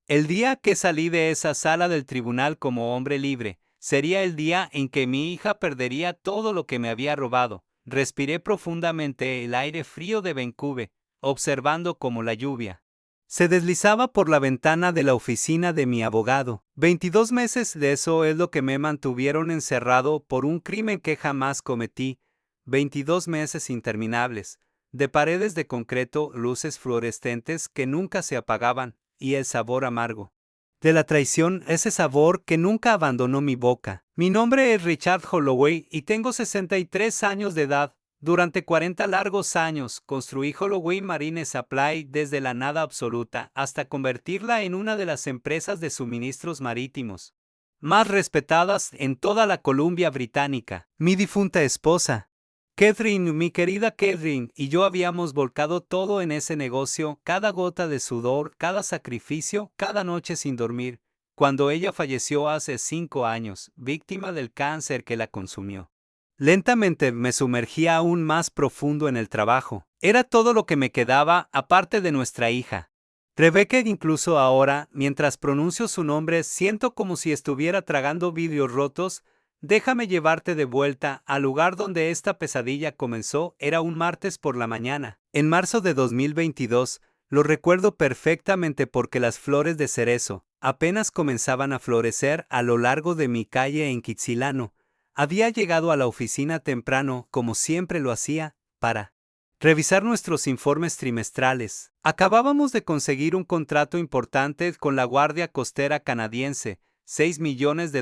El día que salí de esa sala del tribunal como hombre libre, sería el día en que mi hija perdería todo lo que me había robado. Respiré profundamente el aire frío de Vancouver, observando cómo la lluvia se deslizaba por la ventana de la oficina de mi abogado. 22 meses de eso es lo que me mantuvieron encerrado por un crimen que jamás cometí. 22 meses interminables, de paredes de concreto, luces fluorescentes que nunca se apagaban, y el sabor amargo de la traición, ese sabor que nunca abandonó mi boca. Mi nombre es Richard Holloway y tengo 63 años de edad. Durante 40 largos años construí Holloway Marine Supply desde la nada absoluta hasta convertirla en una de las empresas de suministros marítimos más respetadas en toda la Columbia Británica. Mi difunta esposa, Catherine, mi querida Catherine, y yo habíamos volcado todo en ese negocio, cada gota de sudor, cada sacrificio, cada noche sin dormir, cuando ella falleció hace 5 años, víctima del cáncer que la consumió. Lentamente me sumergía aún más profundo en el trabajo. Era todo lo que me quedaba, aparte de nuestra hija. Rebecca, incluso ahora, mientras pronuncio su nombre, siento como si estuviera tragando vidrios rotos. Déjame llevarte de vuelta al lugar donde esta pesadilla comenzó. Era un martes por la mañana. En marzo de 2022, lo recuerdo perfectamente porque las flores de cerezo apenas comenzaban a florecer a lo largo de mi calle en Kitsilano. Había llegado a la oficina temprano, como siempre lo hacía, para revisar nuestros informes trimestrales. Acabábamos de conseguir un contrato importante con la Guardia Costera Canadiense, $6 millones,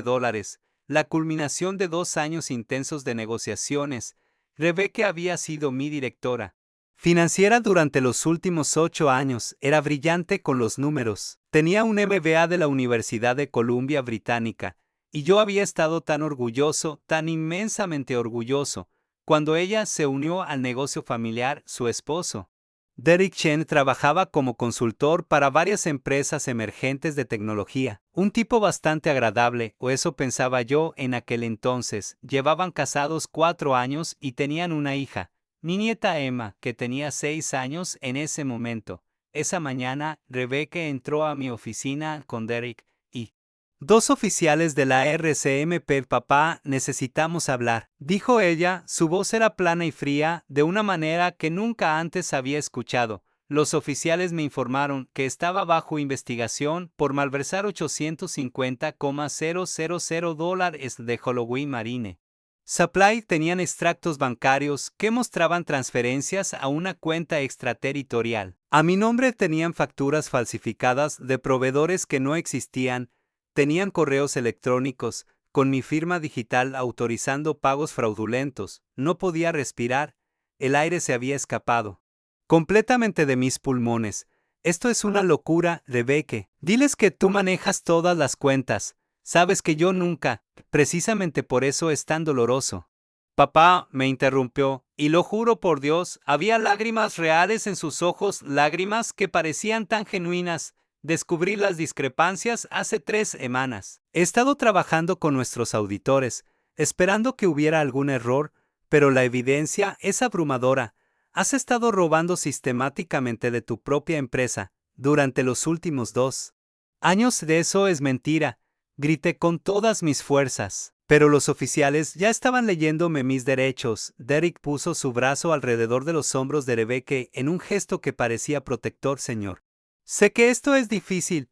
la culminación de 2 años intensos de negociaciones. Rebecca había sido mi directora financiera durante los últimos 8 años, era brillante con los números. Tenía un MBA de la Universidad de Columbia Británica, y yo había estado tan orgulloso, tan inmensamente orgulloso, cuando ella se unió al negocio familiar. Su esposo, Derek Chen, trabajaba como consultor para varias empresas emergentes de tecnología. Un tipo bastante agradable, o eso pensaba yo en aquel entonces. Llevaban casados 4 años y tenían una hija, mi nieta Emma, que tenía 6 años en ese momento. Esa mañana, Rebecca entró a mi oficina con Derek y 2 oficiales de la RCMP. Papá, necesitamos hablar, dijo ella. Su voz era plana y fría, de una manera que nunca antes había escuchado. Los oficiales me informaron que estaba bajo investigación por malversar $850,000 de Holloway Marine Supply. Tenían extractos bancarios que mostraban transferencias a una cuenta extraterritorial. A mi nombre tenían facturas falsificadas de proveedores que no existían. Tenían correos electrónicos con mi firma digital autorizando pagos fraudulentos. No podía respirar. El aire se había escapado completamente de mis pulmones. Esto es una locura, Rebecca. Diles que tú manejas todas las cuentas. Sabes que yo nunca. Precisamente por eso es tan doloroso. Papá, me interrumpió, y lo juro por Dios, había lágrimas reales en sus ojos, lágrimas que parecían tan genuinas. Descubrí las discrepancias hace 3 semanas. He estado trabajando con nuestros auditores, esperando que hubiera algún error, pero la evidencia es abrumadora. Has estado robando sistemáticamente de tu propia empresa durante los últimos 2 años. De eso es mentira, grité con todas mis fuerzas. Pero los oficiales ya estaban leyéndome mis derechos. Derek puso su brazo alrededor de los hombros de Rebecca en un gesto que parecía protector. Señor, sé que esto es difícil,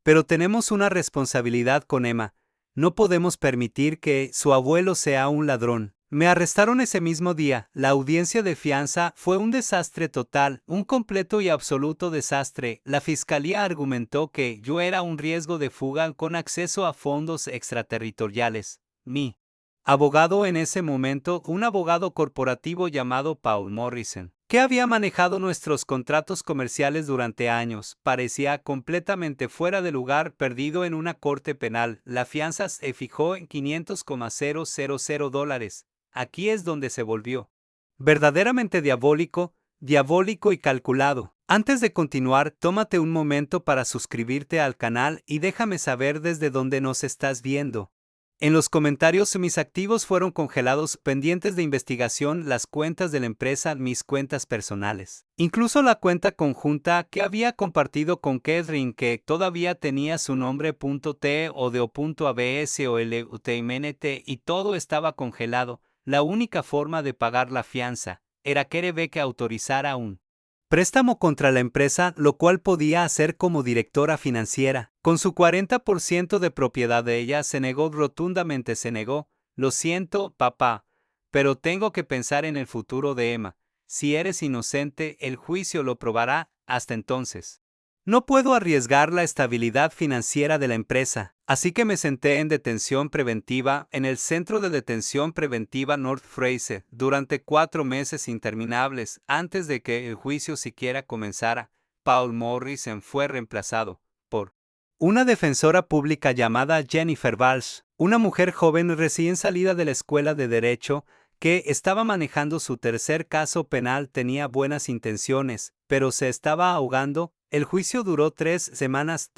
pero tenemos una responsabilidad con Emma. No podemos permitir que su abuelo sea un ladrón. Me arrestaron ese mismo día. La audiencia de fianza fue un desastre total, un completo y absoluto desastre. La fiscalía argumentó que yo era un riesgo de fuga con acceso a fondos extraterritoriales. Mi abogado en ese momento, un abogado corporativo llamado Paul Morrison, que había manejado nuestros contratos comerciales durante años, parecía completamente fuera de lugar, perdido en una corte penal. La fianza se fijó en $500,000. Aquí es donde se volvió verdaderamente diabólico, diabólico y calculado. Antes de continuar, tómate un momento para suscribirte al canal y déjame saber desde dónde nos estás viendo. En los comentarios mis activos fueron congelados, pendientes de investigación, las cuentas de la empresa, mis cuentas personales. Incluso la cuenta conjunta que había compartido con Catherine, que todavía tenía su nombre .t o de .abs o LUTMNT, y todo estaba congelado. La única forma de pagar la fianza era que Rebecca autorizara un préstamo contra la empresa, lo cual podía hacer como directora financiera. Con su 40% de propiedad de ella, se negó rotundamente, se negó. Lo siento, papá, pero tengo que pensar en el futuro de Emma. Si eres inocente, el juicio lo probará. Hasta entonces no puedo arriesgar la estabilidad financiera de la empresa, así que me senté en detención preventiva en el Centro de Detención Preventiva North Fraser durante 4 meses interminables antes de que el juicio siquiera comenzara. Paul Morrison fue reemplazado por una defensora pública llamada Jennifer Walsh, una mujer joven recién salida de la escuela de Derecho que estaba manejando su tercer caso penal. Tenía buenas intenciones, pero se estaba ahogando. El juicio duró 3 semanas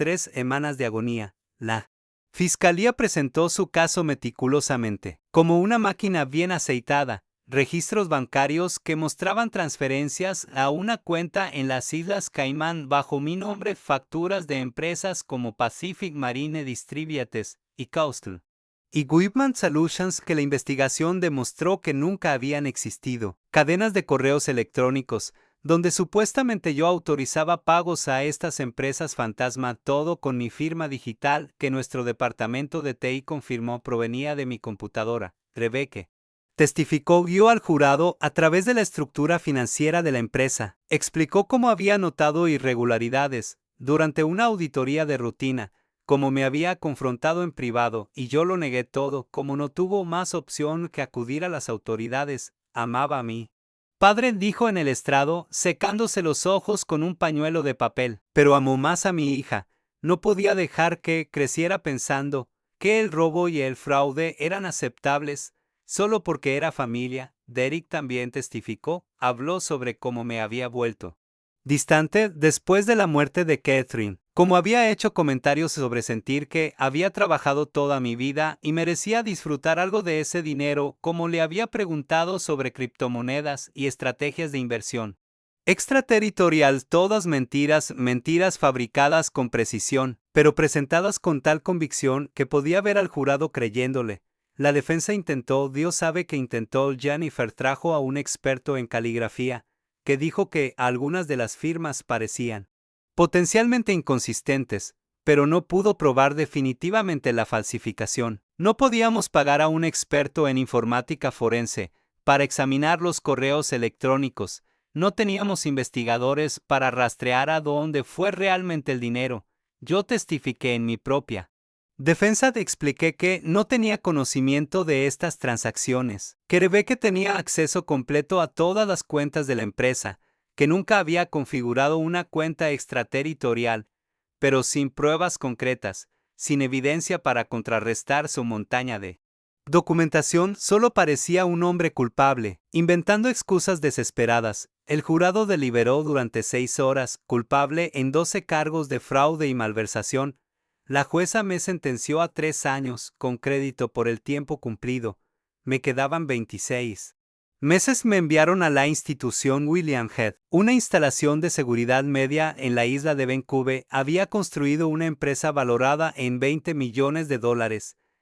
de agonía. La fiscalía presentó su caso meticulosamente, como una máquina bien aceitada, registros bancarios que mostraban transferencias a una cuenta en las Islas Caimán bajo mi nombre, facturas de empresas como Pacific Marine Distributors y Coastal y Equipment Solutions que la investigación demostró que nunca habían existido, cadenas de correos electrónicos, donde supuestamente yo autorizaba pagos a estas empresas fantasma, todo con mi firma digital que nuestro departamento de TI confirmó provenía de mi computadora. Rebecca testificó, guió al jurado a través de la estructura financiera de la empresa, explicó cómo había notado irregularidades durante una auditoría de rutina, como me había confrontado en privado, y yo lo negué todo, como no tuvo más opción que acudir a las autoridades. Amaba a mí padre, dijo en el estrado, secándose los ojos con un pañuelo de papel, pero amó más a mi hija. No podía dejar que creciera pensando que el robo y el fraude eran aceptables solo porque era familia. Derek también testificó, habló sobre cómo me había vuelto distante después de la muerte de Catherine, como había hecho comentarios sobre sentir que había trabajado toda mi vida y merecía disfrutar algo de ese dinero, como le había preguntado sobre criptomonedas y estrategias de inversión extraterritorial, todas mentiras, mentiras fabricadas con precisión, pero presentadas con tal convicción que podía ver al jurado creyéndole. La defensa intentó, Dios sabe que intentó. Jennifer trajo a un experto en caligrafía, que dijo que algunas de las firmas parecían potencialmente inconsistentes, pero no pudo probar definitivamente la falsificación. No podíamos pagar a un experto en informática forense para examinar los correos electrónicos. No teníamos investigadores para rastrear a dónde fue realmente el dinero. Yo testifiqué en mi propia defensa, expliqué que no tenía conocimiento de estas transacciones, que Rebecca tenía acceso completo a todas las cuentas de la empresa, que nunca había configurado una cuenta extraterritorial, pero sin pruebas concretas, sin evidencia para contrarrestar su montaña de documentación. Solo parecía un hombre culpable, inventando excusas desesperadas. El jurado deliberó durante 6 horas, culpable en 12 cargos de fraude y malversación. La jueza me sentenció a 3 años, con crédito por el tiempo cumplido. Me quedaban 26 meses. Me enviaron a la institución William Head, una instalación de seguridad media en la isla de Vancouver. Había construido una empresa valorada en $20 millones,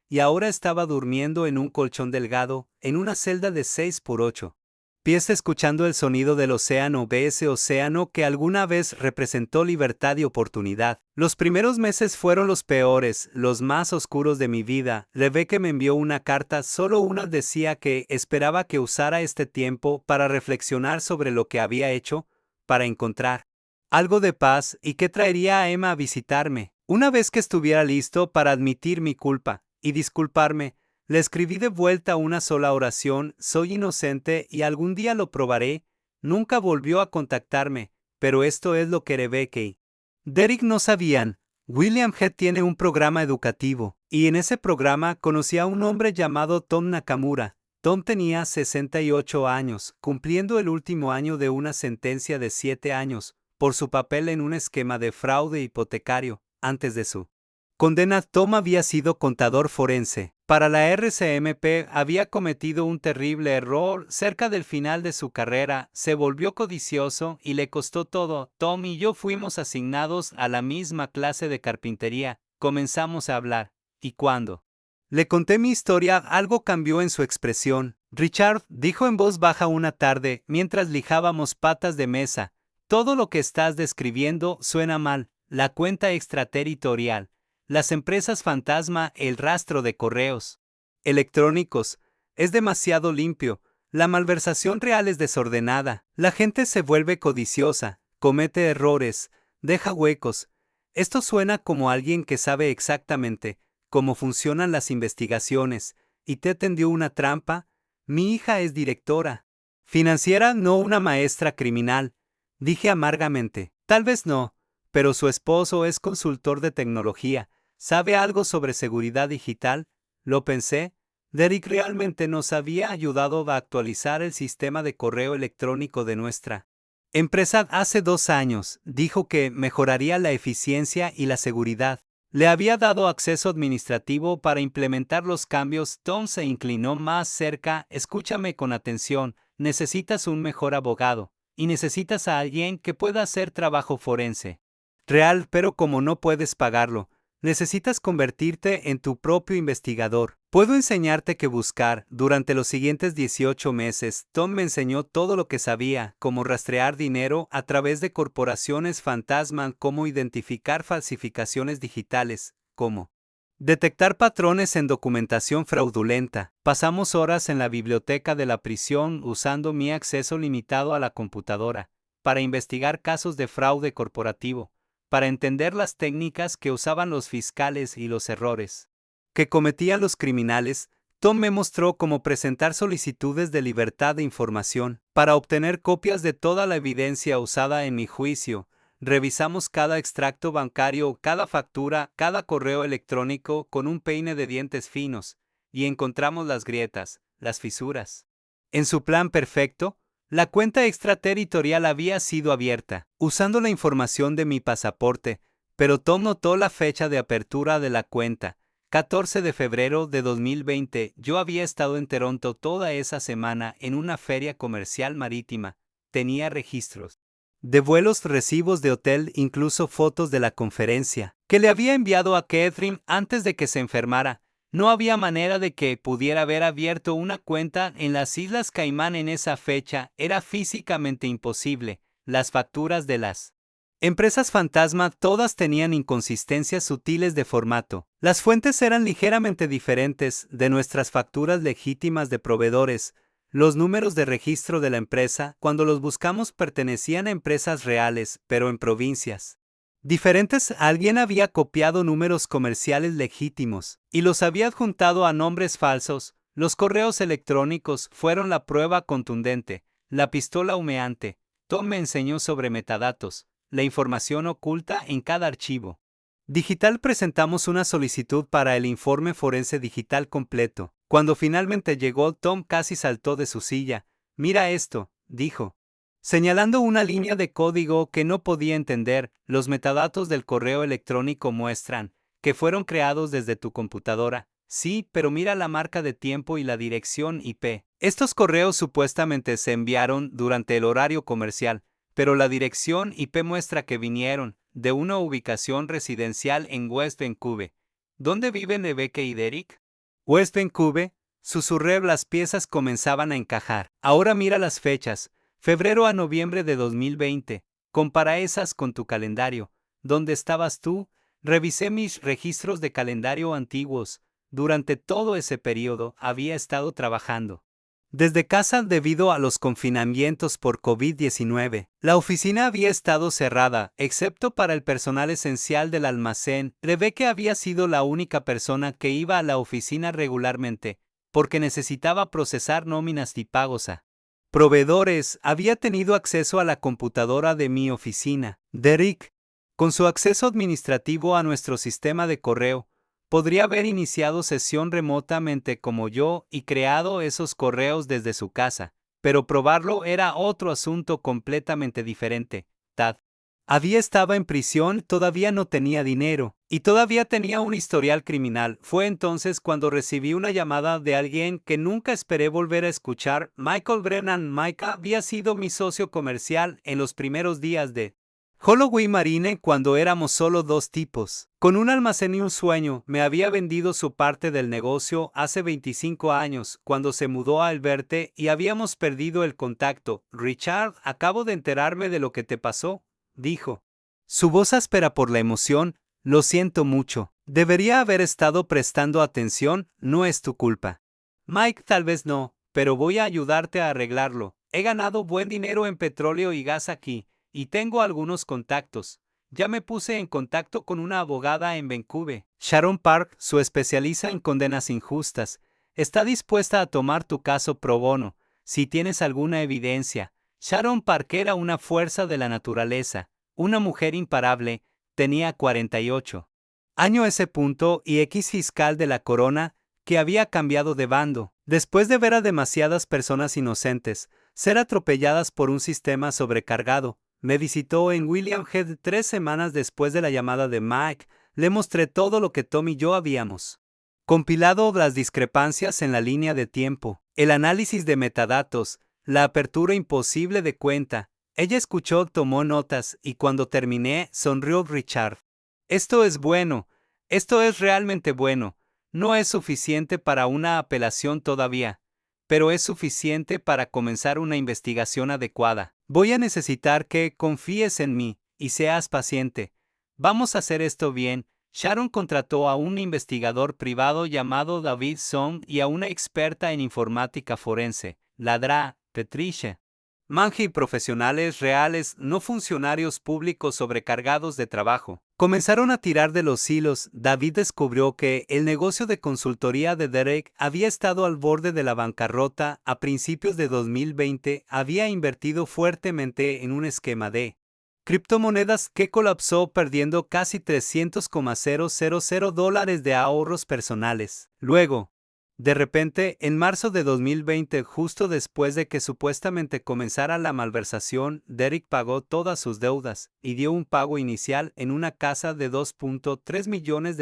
y ahora estaba durmiendo en un colchón delgado, en una celda de 6 por 8 pies, escuchando el sonido del océano, de ese océano que alguna vez representó libertad y oportunidad. Los primeros meses fueron los peores, los más oscuros de mi vida. Rebecca me envió una carta, solo una. Decía que esperaba que usara este tiempo para reflexionar sobre lo que había hecho, para encontrar algo de paz, y que traería a Emma a visitarme. Una vez que estuviera listo para admitir mi culpa y disculparme, le escribí de vuelta una sola oración: soy inocente y algún día lo probaré. Nunca volvió a contactarme, pero esto es lo que Rebecca y Derek no sabían. William Head tiene un programa educativo, y en ese programa conocí a un hombre llamado Tom Nakamura. Tom tenía 68 años, cumpliendo el último año de una sentencia de 7 años, por su papel en un esquema de fraude hipotecario, antes de su Condena. Tom había sido contador forense. Para la RCMP había cometido un terrible error cerca del final de su carrera, se volvió codicioso y le costó todo. Tom y yo fuimos asignados a la misma clase de carpintería. Comenzamos a hablar. ¿Y cuándo le conté mi historia, algo cambió en su expresión? Richard, dijo en voz baja una tarde, mientras lijábamos patas de mesa, todo lo que estás describiendo suena mal. La cuenta extraterritorial, las empresas fantasma, el rastro de correos electrónicos, es demasiado limpio. La malversación real es desordenada. La gente se vuelve codiciosa, comete errores, deja huecos. Esto suena como alguien que sabe exactamente cómo funcionan las investigaciones, y te tendió una trampa. Mi hija es directora financiera, no una maestra criminal, dije amargamente. Tal vez no, pero su esposo es consultor de tecnología. ¿Sabe algo sobre seguridad digital? Lo pensé. Derek realmente nos había ayudado a actualizar el sistema de correo electrónico de nuestra empresa hace 2 años. Dijo que mejoraría la eficiencia y la seguridad. Le había dado acceso administrativo para implementar los cambios. Tom se inclinó más cerca. Escúchame con atención. Necesitas un mejor abogado, y necesitas a alguien que pueda hacer trabajo forense real, pero como no puedes pagarlo, necesitas convertirte en tu propio investigador. Puedo enseñarte qué buscar. Durante los siguientes 18 meses, Tom me enseñó todo lo que sabía, cómo rastrear dinero a través de corporaciones fantasma, cómo identificar falsificaciones digitales, cómo detectar patrones en documentación fraudulenta. Pasamos horas en la biblioteca de la prisión usando mi acceso limitado a la computadora para investigar casos de fraude corporativo, para entender las técnicas que usaban los fiscales y los errores que cometían los criminales. Tom me mostró cómo presentar solicitudes de libertad de información para obtener copias de toda la evidencia usada en mi juicio. Revisamos cada extracto bancario, cada factura, cada correo electrónico con un peine de dientes finos, y encontramos las grietas, las fisuras. En su plan perfecto, la cuenta extraterritorial había sido abierta, usando la información de mi pasaporte, pero Tom notó la fecha de apertura de la cuenta, 14 de febrero de 2020. Yo había estado en Toronto toda esa semana en una feria comercial marítima. Tenía registros de vuelos, recibos de hotel, incluso fotos de la conferencia que le había enviado a Catherine antes de que se enfermara. No había manera de que pudiera haber abierto una cuenta en las Islas Caimán en esa fecha, era físicamente imposible. Las facturas de las empresas fantasma todas tenían inconsistencias sutiles de formato. Las fuentes eran ligeramente diferentes de nuestras facturas legítimas de proveedores. Los números de registro de la empresa, cuando los buscamos, pertenecían a empresas reales, pero en provincias diferentes. Alguien había copiado números comerciales legítimos y los había adjuntado a nombres falsos. Los correos electrónicos fueron la prueba contundente. La pistola humeante. Tom me enseñó sobre metadatos, la información oculta en cada archivo digital. Presentamos una solicitud para el informe forense digital completo. Cuando finalmente llegó, Tom casi saltó de su silla. Mira esto, dijo, señalando una línea de código que no podía entender. Los metadatos del correo electrónico muestran que fueron creados desde tu computadora. Sí, pero mira la marca de tiempo y la dirección IP. Estos correos supuestamente se enviaron durante el horario comercial, pero la dirección IP muestra que vinieron de una ubicación residencial en West Vancouver. ¿Dónde viven Rebecca y Derek? West Vancouver, susurré. Las piezas comenzaban a encajar. Ahora mira las fechas. Febrero a noviembre de 2020. Compara esas con tu calendario. ¿Dónde estabas tú? Revisé mis registros de calendario antiguos. Durante todo ese periodo había estado trabajando desde casa debido a los confinamientos por COVID-19. La oficina había estado cerrada, excepto para el personal esencial del almacén. Rebecca había sido la única persona que iba a la oficina regularmente, porque necesitaba procesar nóminas y pagos a proveedores. Había tenido acceso a la computadora de mi oficina. Derek, con su acceso administrativo a nuestro sistema de correo, podría haber iniciado sesión remotamente como yo y creado esos correos desde su casa, pero probarlo era otro asunto completamente diferente. Tad Estaba en prisión, todavía no tenía dinero, y todavía tenía un historial criminal. Fue entonces cuando recibí una llamada de alguien que nunca esperé volver a escuchar. Michael Brennan. Mike había sido mi socio comercial en los primeros días de Halloween Marine, cuando éramos solo dos tipos. Con un almacén y un sueño, me había vendido su parte del negocio hace 25 años, cuando se mudó a Alberta y habíamos perdido el contacto. Richard, acabo de enterarme de lo que te pasó, dijo. Su voz áspera por la emoción. Lo siento mucho. Debería haber estado prestando atención, no es tu culpa. Mike, tal vez no, pero voy a ayudarte a arreglarlo. He ganado buen dinero en petróleo y gas aquí. Y tengo algunos contactos. Ya me puse en contacto con una abogada en Vancouver. Sharon Park, su especialista en condenas injustas. Está dispuesta a tomar tu caso pro bono, si tienes alguna evidencia. Sharon Park era una fuerza de la naturaleza, una mujer imparable, tenía 48 años ese punto y ex fiscal de la corona, que había cambiado de bando, después de ver a demasiadas personas inocentes ser atropelladas por un sistema sobrecargado. Me visitó en William Head 3 semanas después de la llamada de Mike. Le mostré todo lo que Tom y yo habíamos compilado, las discrepancias en la línea de tiempo, el análisis de metadatos, la apertura imposible de cuenta. Ella escuchó, tomó notas y cuando terminé, sonrió. Richard. Esto es bueno. Esto es realmente bueno. No es suficiente para una apelación todavía, pero es suficiente para comenzar una investigación adecuada. Voy a necesitar que confíes en mí y seas paciente. Vamos a hacer esto bien. Sharon contrató a un investigador privado llamado David Song y a una experta en informática forense, Ladra, Patricia Manji, profesionales reales, no funcionarios públicos sobrecargados de trabajo. Comenzaron a tirar de los hilos. David descubrió que el negocio de consultoría de Derek había estado al borde de la bancarrota. A principios de 2020 había invertido fuertemente en un esquema de criptomonedas que colapsó, perdiendo casi $300,000 de ahorros personales. Luego, de repente, en marzo de 2020, justo después de que supuestamente comenzara la malversación, Derek pagó todas sus deudas y dio un pago inicial en una casa de $2.3 millones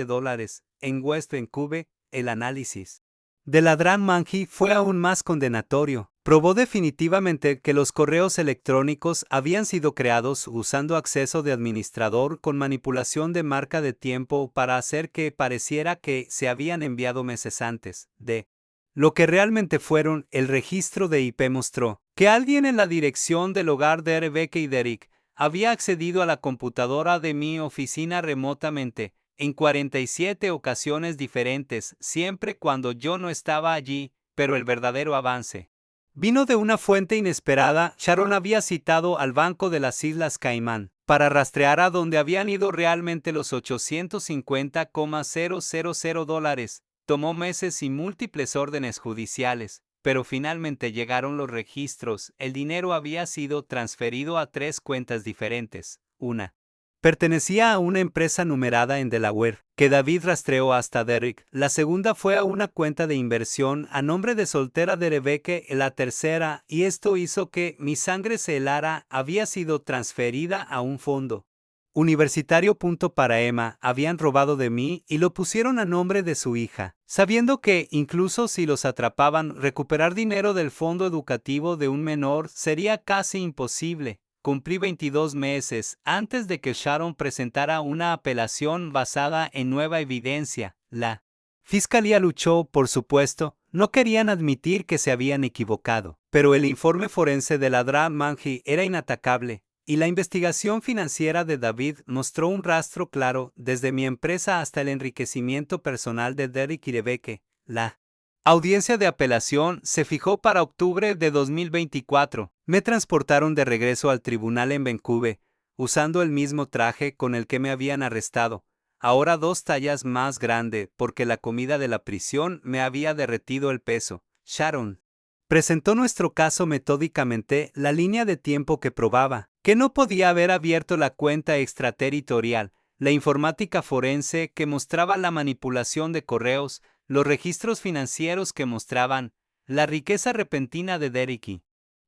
en West Vancouver. El análisis de Ladran Manji fue aún más condenatorio. Probó definitivamente que los correos electrónicos habían sido creados usando acceso de administrador con manipulación de marca de tiempo para hacer que pareciera que se habían enviado meses antes de lo que realmente fueron. El registro de IP mostró que alguien en la dirección del hogar de Rebecca y Derek había accedido a la computadora de mi oficina remotamente en 47 ocasiones diferentes, siempre cuando yo no estaba allí, pero el verdadero avance vino de una fuente inesperada. Sharon había citado al Banco de las Islas Caimán para rastrear a dónde habían ido realmente los $850,000. Tomó meses y múltiples órdenes judiciales, pero finalmente llegaron los registros. El dinero había sido transferido a 3 cuentas diferentes. Una pertenecía a una empresa numerada en Delaware, que David rastreó hasta Derek. La segunda fue a una cuenta de inversión a nombre de soltera de Rebecca. La tercera, y esto hizo que mi sangre se helara, había sido transferida a un fondo universitario. Para Emma, habían robado de mí y lo pusieron a nombre de su hija, sabiendo que, incluso si los atrapaban, recuperar dinero del fondo educativo de un menor sería casi imposible. Cumplí 22 meses antes de que Sharon presentara una apelación basada en nueva evidencia. La fiscalía luchó, por supuesto, no querían admitir que se habían equivocado, pero el informe forense de Ladran Manji era inatacable, y la investigación financiera de David mostró un rastro claro desde mi empresa hasta el enriquecimiento personal de Derek y Rebecca. La audiencia de apelación se fijó para octubre de 2024. Me transportaron de regreso al tribunal en Vancouver, usando el mismo traje con el que me habían arrestado, ahora 2 tallas más grande porque la comida de la prisión me había derretido el peso. Sharon presentó nuestro caso metódicamente, la línea de tiempo que probaba que no podía haber abierto la cuenta extraterritorial, la informática forense que mostraba la manipulación de correos, los registros financieros que mostraban la riqueza repentina de Derek y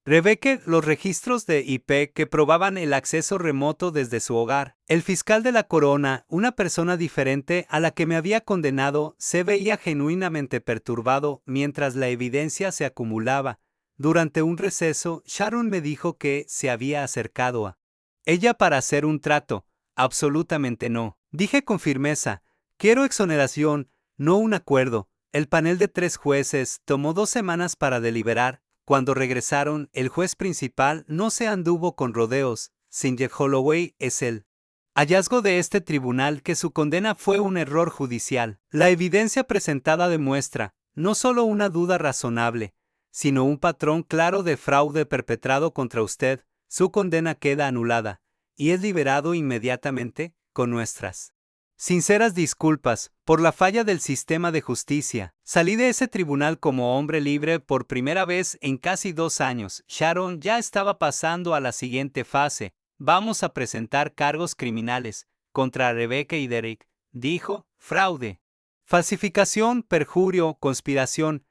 Rebecca, los registros de IP que probaban el acceso remoto desde su hogar. El fiscal de la corona, una persona diferente a la que me había condenado, se veía genuinamente perturbado mientras la evidencia se acumulaba. Durante un receso, Sharon me dijo que se había acercado a ella para hacer un trato. Absolutamente no. Dije con firmeza, quiero exoneración, no un acuerdo. El panel de 3 jueces tomó 2 semanas para deliberar. Cuando regresaron, el juez principal no se anduvo con rodeos. Singer Holloway es el hallazgo de este tribunal que su condena fue un error judicial. La evidencia presentada demuestra no solo una duda razonable, sino un patrón claro de fraude perpetrado contra usted. Su condena queda anulada y es liberado inmediatamente con nuestras sinceras disculpas por la falla del sistema de justicia. Salí de ese tribunal como hombre libre por primera vez en casi 2 años. Sharon ya estaba pasando a la siguiente fase. Vamos a presentar cargos criminales contra Rebecca y Derek, dijo. Fraude, falsificación, perjurio, conspiración.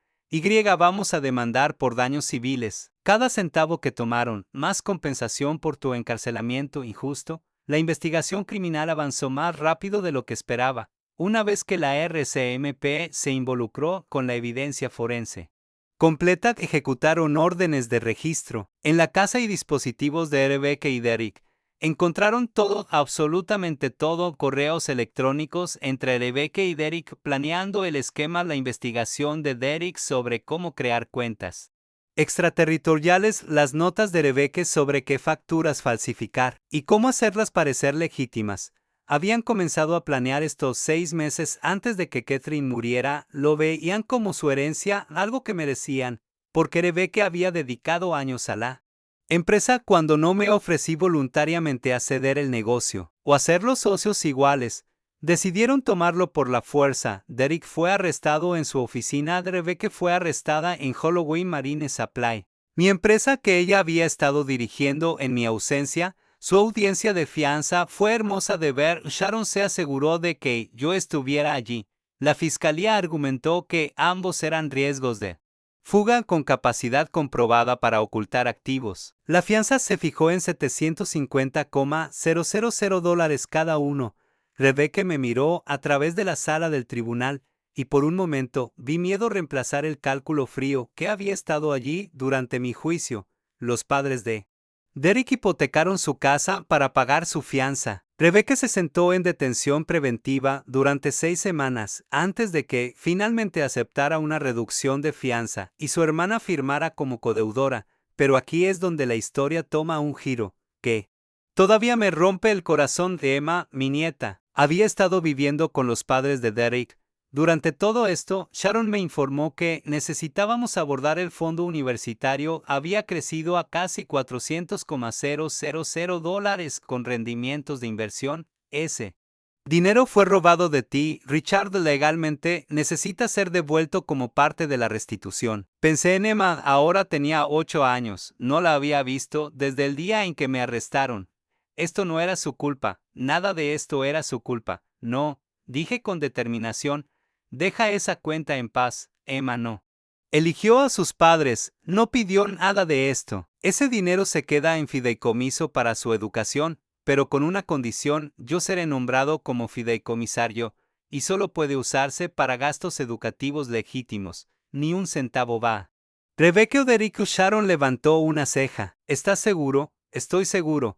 Vamos a demandar por daños civiles. Cada centavo que tomaron, más compensación por tu encarcelamiento injusto. La investigación criminal avanzó más rápido de lo que esperaba, una vez que la RCMP se involucró con la evidencia forense completa. Ejecutaron órdenes de registro en la casa y dispositivos de Rebecca y Derek. Encontraron todo, absolutamente todo, correos electrónicos entre Rebecca y Derek planeando el esquema, la investigación de Derek sobre cómo crear cuentas extraterritoriales, las notas de Rebecca sobre qué facturas falsificar y cómo hacerlas parecer legítimas. Habían comenzado a planear estos 6 meses antes de que Catherine muriera. Lo veían como su herencia, algo que merecían, porque Rebecca había dedicado años a la empresa. Cuando no me ofrecí voluntariamente a ceder el negocio o hacer los socios iguales, decidieron tomarlo por la fuerza. Derek fue arrestado en su oficina. Rebecca fue arrestada en Holloway Marine Supply, mi empresa que ella había estado dirigiendo en mi ausencia. Su audiencia de fianza fue hermosa de ver. Sharon se aseguró de que yo estuviera allí. La fiscalía argumentó que ambos eran riesgos de fuga con capacidad comprobada para ocultar activos. La fianza se fijó en $750,000 cada uno. Rebecca me miró a través de la sala del tribunal y por un momento vi miedo reemplazar el cálculo frío que había estado allí durante mi juicio. Los padres de Derek hipotecaron su casa para pagar su fianza. Rebecca se sentó en detención preventiva durante 6 semanas antes de que finalmente aceptara una reducción de fianza y su hermana firmara como codeudora, pero aquí es donde la historia toma un giro que todavía me rompe el corazón. De Emma, mi nieta, había estado viviendo con los padres de Derek. Durante todo esto, Sharon me informó que necesitábamos abordar el fondo universitario. Había crecido a casi $400,000 con rendimientos de inversión. Ese dinero fue robado de ti, Richard. Legalmente necesita ser devuelto como parte de la restitución. Pensé en Emma. Ahora tenía 8 años. No la había visto desde el día en que me arrestaron. Esto no era su culpa. Nada de esto era su culpa. No, dije con determinación. Deja esa cuenta en paz. Emma no eligió a sus padres, no pidió nada de esto. Ese dinero se queda en fideicomiso para su educación, pero con una condición: yo seré nombrado como fideicomisario, y solo puede usarse para gastos educativos legítimos. Ni un centavo va. Rebecca Oderico. Sharon levantó una ceja. ¿Estás seguro? Estoy seguro.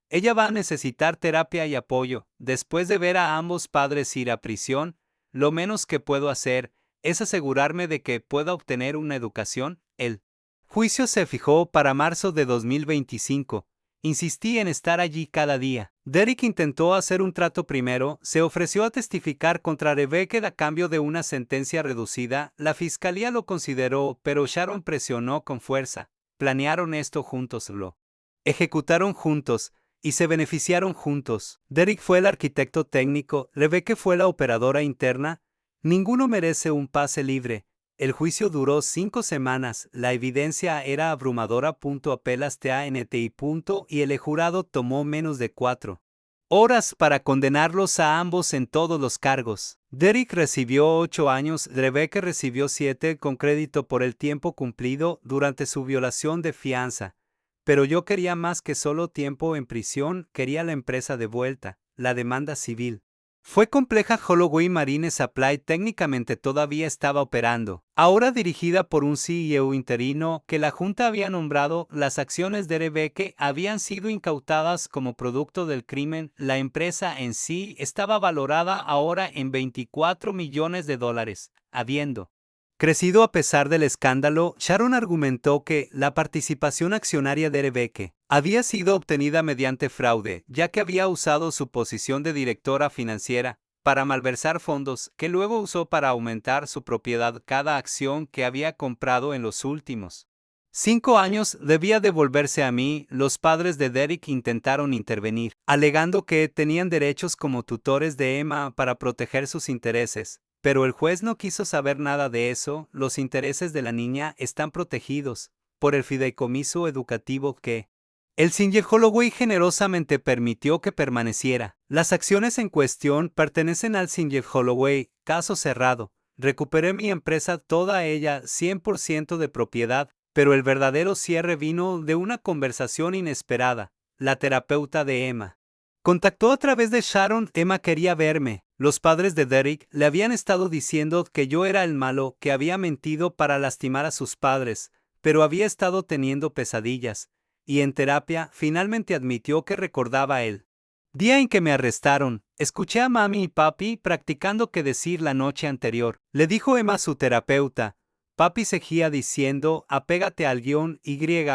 Ella va a necesitar terapia y apoyo. Después de ver a ambos padres ir a prisión, lo menos que puedo hacer es asegurarme de que pueda obtener una educación. El juicio se fijó para marzo de 2025. Insistí en estar allí cada día. Derek intentó hacer un trato primero. Se ofreció a testificar contra Rebecca a cambio de una sentencia reducida. La fiscalía lo consideró, pero Sharon presionó con fuerza. Planearon esto juntos, lo ejecutaron juntos y se beneficiaron juntos. Derek fue el arquitecto técnico, Rebecca fue la operadora interna. Ninguno merece un pase libre. El juicio duró 5 semanas, la evidencia era abrumadora. Apelas TANTI. Y el jurado tomó menos de 4 horas para condenarlos a ambos en todos los cargos. Derek recibió 8 años, Rebecca recibió 7 con crédito por el tiempo cumplido durante su violación de fianza. Pero yo quería más que solo tiempo en prisión, quería la empresa de vuelta, la demanda civil. Fue compleja. Holloway Marine Supply técnicamente todavía estaba operando. Ahora dirigida por un CEO interino que la Junta había nombrado, las acciones de Rebecca habían sido incautadas como producto del crimen. La empresa en sí estaba valorada ahora en $24 millones, habiendo crecido a pesar del escándalo. Sharon argumentó que la participación accionaria de Rebecca había sido obtenida mediante fraude, ya que había usado su posición de directora financiera para malversar fondos que luego usó para aumentar su propiedad. Cada acción que había comprado en los últimos 5 años debía devolverse a mí. Los padres de Derek intentaron intervenir, alegando que tenían derechos como tutores de Emma para proteger sus intereses. Pero el juez no quiso saber nada de eso. Los intereses de la niña están protegidos por el fideicomiso educativo que el Singer Holloway generosamente permitió que permaneciera. Las acciones en cuestión pertenecen al Singer Holloway. Caso cerrado. Recuperé mi empresa, toda ella, 100% de propiedad, pero el verdadero cierre vino de una conversación inesperada. La terapeuta de Emma contactó a través de Sharon. Emma quería verme. Los padres de Derek le habían estado diciendo que yo era el malo, que había mentido para lastimar a sus padres, pero había estado teniendo pesadillas, y en terapia finalmente admitió que recordaba el día en que me arrestaron. Escuché a mami y papi practicando qué decir la noche anterior. Le dijo Emma a su terapeuta. Papi seguía diciendo, apégate al guión.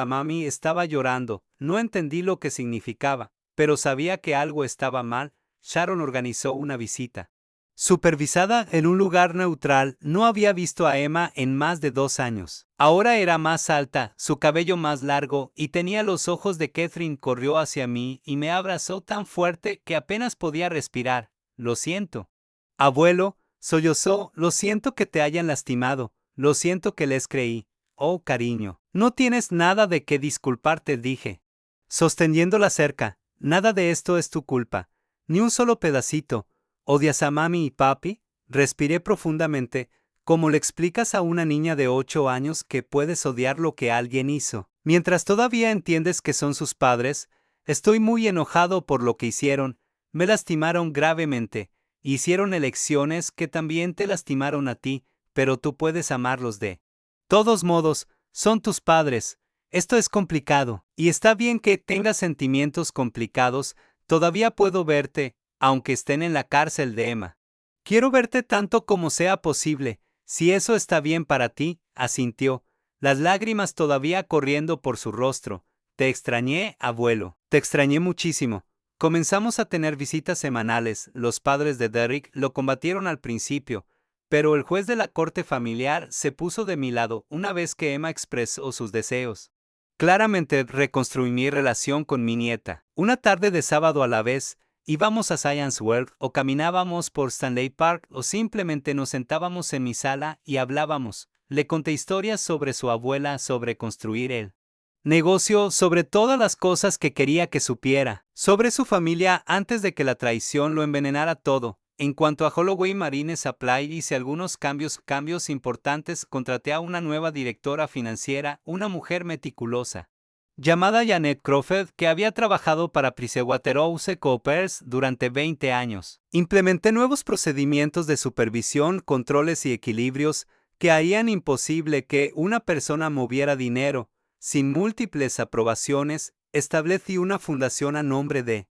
Mami estaba llorando. No entendí lo que significaba, pero sabía que algo estaba mal. Sharon organizó una visita supervisada en un lugar neutral. No había visto a Emma en más de 2 años. Ahora era más alta, su cabello más largo, y tenía los ojos de Catherine. Corrió hacia mí y me abrazó tan fuerte que apenas podía respirar. Lo siento, abuelo, sollozó. Lo siento que te hayan lastimado. Lo siento que les creí. Oh, cariño, no tienes nada de qué disculparte, dije, sosteniéndola cerca. Nada de esto es tu culpa. Ni un solo pedacito. ¿Odias a mami y papi? Respiré profundamente. ¿Cómo le explicas a una niña de 8 años que puedes odiar lo que alguien hizo? Mientras todavía entiendes que son sus padres, estoy muy enojado por lo que hicieron. Me lastimaron gravemente. Hicieron elecciones que también te lastimaron a ti, pero tú puedes amarlos de todos modos. Son tus padres. Esto es complicado, y está bien que tengas sentimientos complicados. Todavía puedo verte, aunque estén en la cárcel de Emma. Quiero verte tanto como sea posible, si eso está bien para ti, asintió, las lágrimas todavía corriendo por su rostro. Te extrañé, abuelo. Te extrañé muchísimo. Comenzamos a tener visitas semanales. Los padres de Derek lo combatieron al principio, pero el juez de la corte familiar se puso de mi lado una vez que Emma expresó sus deseos. Claramente reconstruí mi relación con mi nieta. Una tarde de sábado a la vez, íbamos a Science World o caminábamos por Stanley Park o simplemente nos sentábamos en mi sala y hablábamos. Le conté historias sobre su abuela, sobre construir el negocio, sobre todas las cosas que quería que supiera, sobre su familia antes de que la traición lo envenenara todo. En cuanto a Holloway Marine Supply, hice algunos cambios importantes. Contraté a una nueva directora financiera, una mujer meticulosa llamada Janet Crawford, que había trabajado para PricewaterhouseCoopers durante 20 años. Implementé nuevos procedimientos de supervisión, controles y equilibrios que harían imposible que una persona moviera dinero sin múltiples aprobaciones. Establecí una fundación a nombre de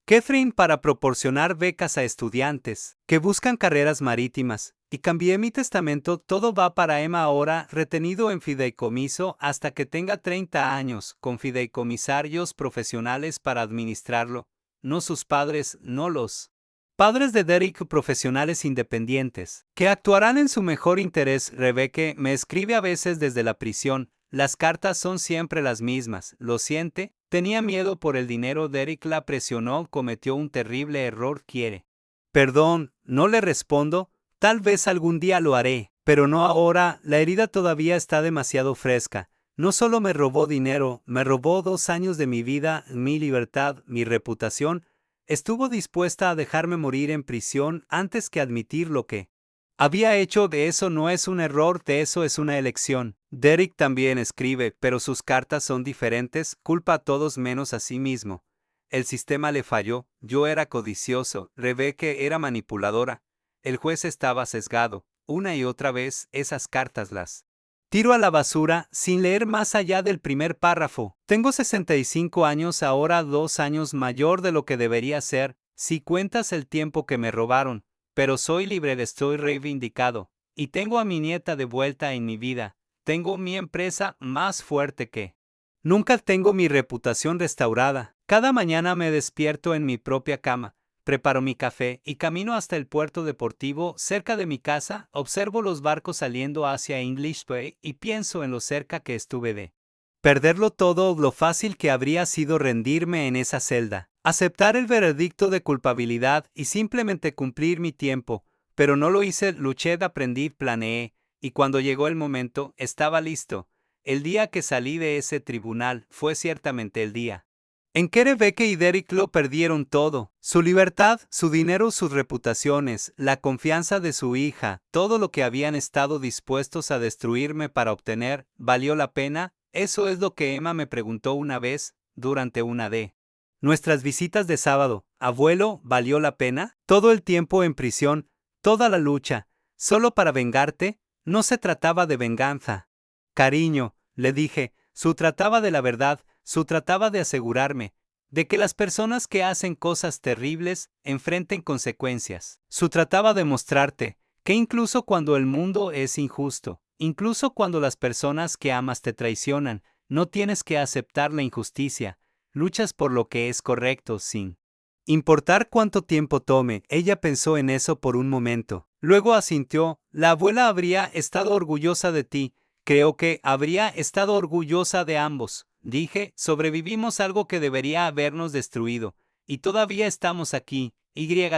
Catherine para proporcionar becas a estudiantes que buscan carreras marítimas, y cambié mi testamento. Todo va para Emma ahora, retenido en fideicomiso hasta que tenga 30 años, con fideicomisarios profesionales para administrarlo, no sus padres, no los padres de Derek, profesionales independientes, que actuarán en su mejor interés. Rebecca me escribe a veces desde la prisión. Las cartas son siempre las mismas. Lo siente. Tenía miedo por el dinero. Derek la presionó. Cometió un terrible error. Quiere perdón. No le respondo. Tal vez algún día lo haré, pero no ahora. La herida todavía está demasiado fresca. No solo me robó dinero, me robó 2 años de mi vida, mi libertad, mi reputación. Estuvo dispuesta a dejarme morir en prisión antes que admitir lo que había hecho. De eso no es un error, de eso es una elección. Derek también escribe, pero sus cartas son diferentes, culpa a todos menos a sí mismo. El sistema le falló, yo era codicioso, Rebecca era manipuladora. El juez estaba sesgado. Una y otra vez esas cartas las tiro a la basura sin leer más allá del primer párrafo. Tengo 65 años ahora, 2 años mayor de lo que debería ser, si cuentas el tiempo que me robaron, pero soy libre, estoy reivindicado, y tengo a mi nieta de vuelta en mi vida. Tengo mi empresa más fuerte que nunca, tengo mi reputación restaurada. Cada mañana me despierto en mi propia cama. Preparo mi café y camino hasta el puerto deportivo cerca de mi casa, observo los barcos saliendo hacia English Bay y pienso en lo cerca que estuve de perderlo todo, lo fácil que habría sido rendirme en esa celda, aceptar el veredicto de culpabilidad y simplemente cumplir mi tiempo, pero no lo hice, luché, aprendí, planeé, y cuando llegó el momento, estaba listo. El día que salí de ese tribunal fue ciertamente el día en que Rebecca y Derek lo perdieron todo, su libertad, su dinero, sus reputaciones, la confianza de su hija, todo lo que habían estado dispuestos a destruirme para obtener, ¿valió la pena? Eso es lo que Emma me preguntó una vez, durante una de nuestras visitas de sábado. Abuelo, ¿valió la pena? Todo el tiempo en prisión, toda la lucha, solo para vengarte. No se trataba de venganza. Cariño, le dije, su trataba de la verdad. Su trataba de asegurarme de que las personas que hacen cosas terribles enfrenten consecuencias. Su trataba de mostrarte que incluso cuando el mundo es injusto, incluso cuando las personas que amas te traicionan, no tienes que aceptar la injusticia, luchas por lo que es correcto sin importar cuánto tiempo tome. Ella pensó en eso por un momento. Luego asintió. La abuela habría estado orgullosa de ti. Creo que habría estado orgullosa de ambos. Dije, sobrevivimos algo que debería habernos destruido. Y todavía estamos aquí.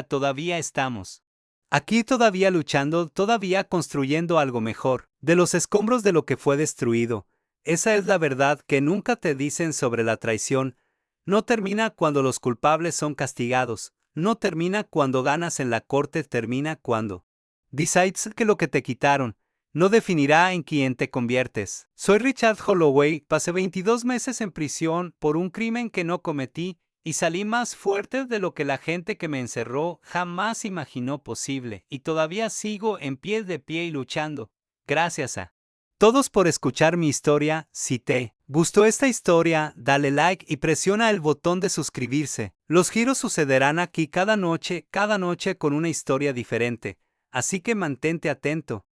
Todavía estamos aquí, todavía luchando, todavía construyendo algo mejor. De los escombros de lo que fue destruido. Esa es la verdad que nunca te dicen sobre la traición. No termina cuando los culpables son castigados. No termina cuando ganas en la corte, termina cuando decides que lo que te quitaron no definirá en quién te conviertes. Soy Richard Holloway, pasé 22 meses en prisión por un crimen que no cometí y salí más fuerte de lo que la gente que me encerró jamás imaginó posible, y todavía sigo en pie de pie y luchando. Gracias a todos por escuchar mi historia. Si te gustó esta historia, dale like y presiona el botón de suscribirse. Los giros sucederán aquí cada noche con una historia diferente, así que mantente atento.